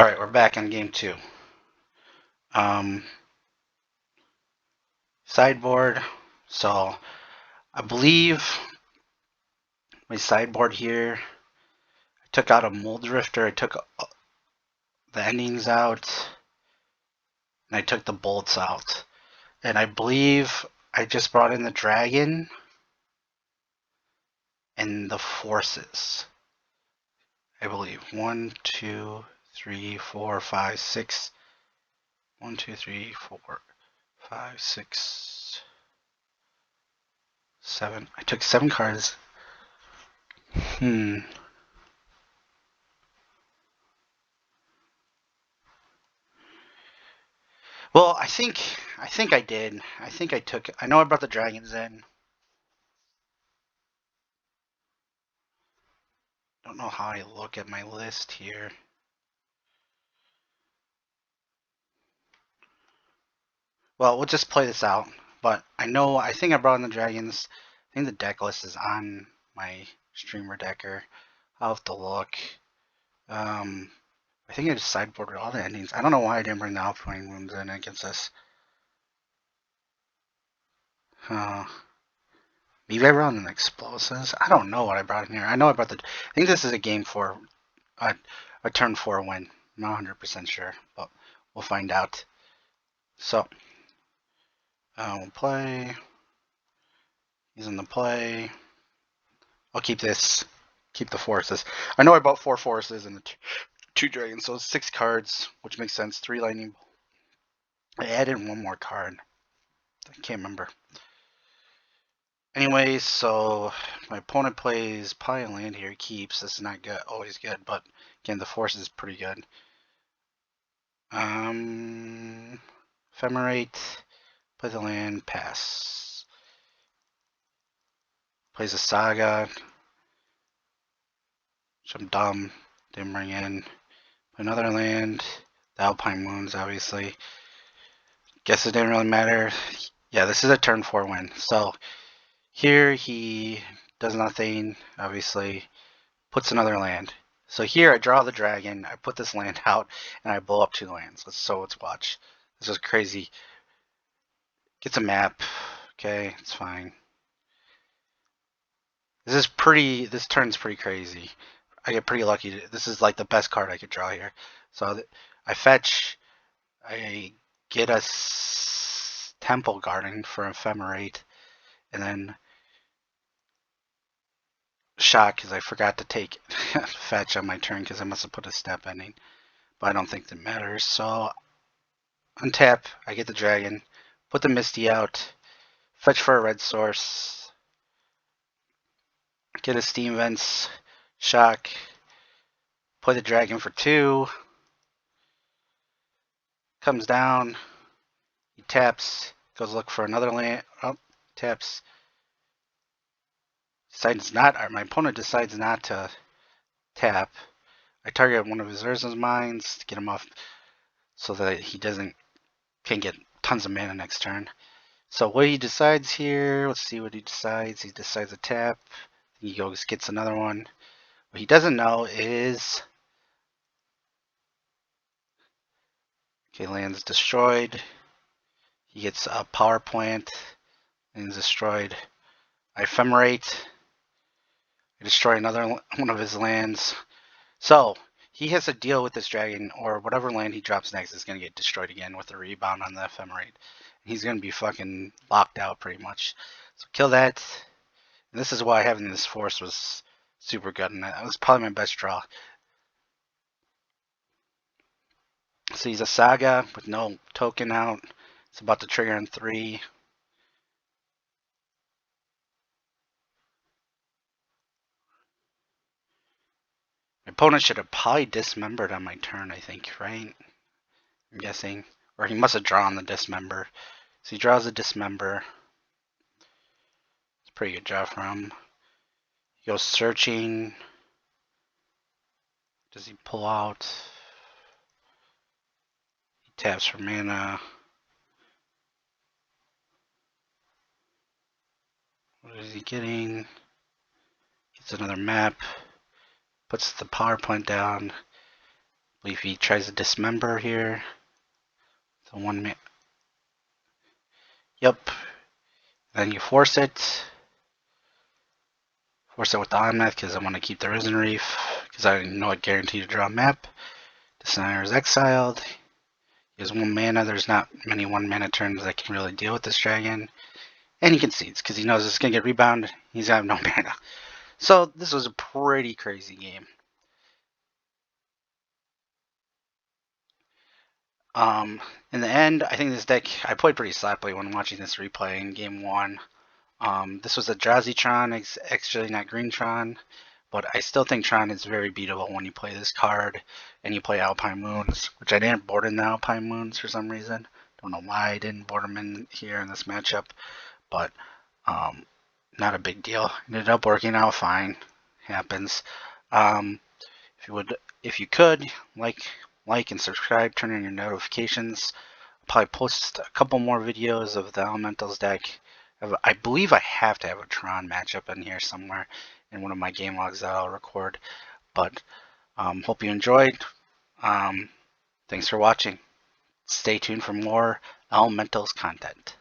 Alright, we're back on game 2. Sideboard. So, I believe my sideboard here, I took out a Mulldrifter, I took the endings out, and I took the bolts out. And I believe I just brought in the dragon and the forces. I believe. 1, 2, 3, 4, 5, 6. 1, 2, 3, 4, 5, 6, 7. I took 7 cards. Well, I think I did. I think I took. I know I brought the dragons in. Don't know how I look at my list here. Well, we'll just play this out. But I know. I think I brought in the dragons. I think the deck list is on my streamer decker. I'll have to look. I think I just sideboarded all the endings. I don't know why I didn't bring the Alpine Moons in against this. Maybe I brought in explosives. I don't know what I brought in here. I know I brought the. I think this is a game 4. A turn 4 win. I'm not 100% sure, but we'll find out. So, we'll play. He's in the play. I'll keep this. Keep the forces. I know I bought 4 forces and the 2 dragons, so 6 cards, which makes sense. 3 lightning. I added 1 more card. I can't remember. Anyways, so my opponent plays probably a land here. He keeps. This is not good. Always good, but again, the force is pretty good. Ephemerate. Play the land. Pass. Plays a saga. Which I'm dumb. Didn't bring in. Another land. The Alpine Moons, obviously. Guess it didn't really matter. Yeah, this is a turn 4 win. So here he does nothing, obviously. Puts another land. So here I draw the dragon, I put this land out, and I blow up 2 lands. So let's watch. This is crazy. Gets a map. Okay, it's fine. This turn's pretty crazy. I get pretty lucky. This is like the best card I could draw here. So I fetch. I get a Temple Garden for Ephemerate, and then shock because I forgot to take fetch on my turn because I must have put a step ending. But I don't think that matters. So untap. I get the dragon. Put the Misty out. Fetch for a red source. Get a Steam Vents. Shock. Play the dragon for 2. Comes down. He taps. Goes look for another land. Oh, taps. Decides not. Or my opponent decides not to tap. I target one of his Urza's Mines to get him off so that he can't get tons of mana next turn. So what he decides here, let's see what he decides. He decides to tap. He goes gets another one. What he doesn't know is land's destroyed. He gets a power plant and is destroyed. I ephemerate. I destroy another one of his lands. So he has to deal with this dragon, or whatever land he drops next is going to get destroyed again with a rebound on the ephemerate. He's going to be fucking locked out pretty much. So kill that. And this is why having this force was super good, and that was probably my best draw. So he's a saga with no token out. It's about to trigger in 3. My opponent should have probably dismembered on my turn, I think, right? I'm guessing. Or he must have drawn the dismember. So he draws a dismember. It's a pretty good draw for him. He goes searching. Does he pull out? He taps for mana. What is he getting? Gets another map. Puts the power plant down. believe he tries to dismember here. So 1 minute. Yep. Then you force it. Force it with the Onmath because I want to keep the Risen Reef because I know I guarantee to draw a map. Designer is exiled. He has 1 mana. There's not many 1 mana turns that can really deal with this dragon. And he concedes because he knows it's going to get rebound. He's got no mana. So this was a pretty crazy game. In the end, I think this deck, I played pretty sloppily when watching this replay in game 1. This was a Eldrazi Tron, actually not green Tron, but I still think Tron is very beatable when you play this card and you play Alpine Moons, which I didn't board in the Alpine Moons for some reason. Don't know why I didn't board them in here in this matchup, but not a big deal. Ended up working out fine. Happens. If you could, like and subscribe, turn on your notifications. I'll probably post a couple more videos of the Elementals deck. I believe I have to have a Tron matchup in here somewhere in one of my game logs that I'll record. But hope you enjoyed. Thanks for watching. Stay tuned for more Elementals content.